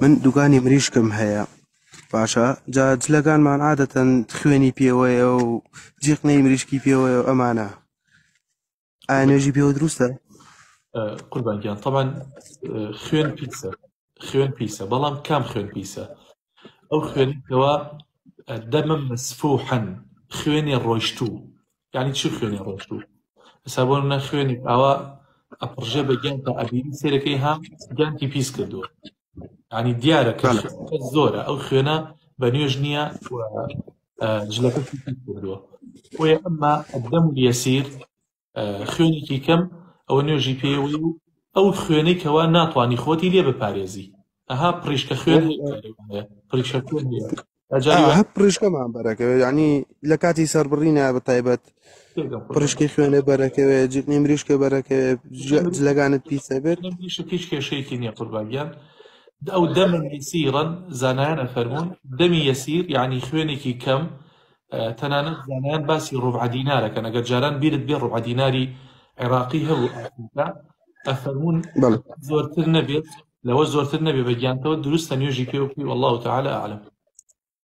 من دوکانی مریشکم هەیە باشە جا جلەکانمان عادەتەن خوێنی پێوەیە و جیقنەی مریشکی پێوەیە و ئەمانە ئایا نوێژی پێوە دروستە؟ قوربان گیان طبعا خوێن پیسە بەڵام کام خوێن پیسە ئەو خوێنێکەوە دەمە مەسفوحەن خوێنی ڕۆیشتوو یعنی چی خوێنی ڕۆیشتوو حسابۆنە خوێنێک ئاوا ئەپڕژە بە گیان تا ئەبیری سێرەکەی هام گیانتی پیس کردووە یعنی دیارە کە زۆرە ئەو خوێنە بە نوێژ نییە جلەکە پیس کردووە وە ئەمما ئەدەم یەسیر خوێنێکی کەم ئەوە نوێژی پێوەی و ئەو خوێنێکەوە ناتوانانی خۆتی لێ بپارێزی ئەها پڕیشکە خوێن پڕیشە خوێن هەب پڕیشکەمان بەرەکەوێت یعنی لە کاتی سەربڕینە بە تایبەت پڕشکی خوێنە بەرەکەوێت جیقنی مریشکە بەرەکەوێت جلەکانت پیسە بێت هیچ کێشەیەکی نییە قوربانگیان ئەو دەمە یەسیرن زانایانە فەرموون دەمی یەسیر یعنی خوێنێکی کەم تەنانەت زانایان باسی ڕوبع دینارەکەن ئەگەر جاران بیرت بێ ڕوبع دیناری عێراقی هەبوو ئەفەرموون زۆرتر نەبێت لەوە زۆرتر نەبێ بە گیانتەوە دروستە نوێژی پێ والله تعالى أعلم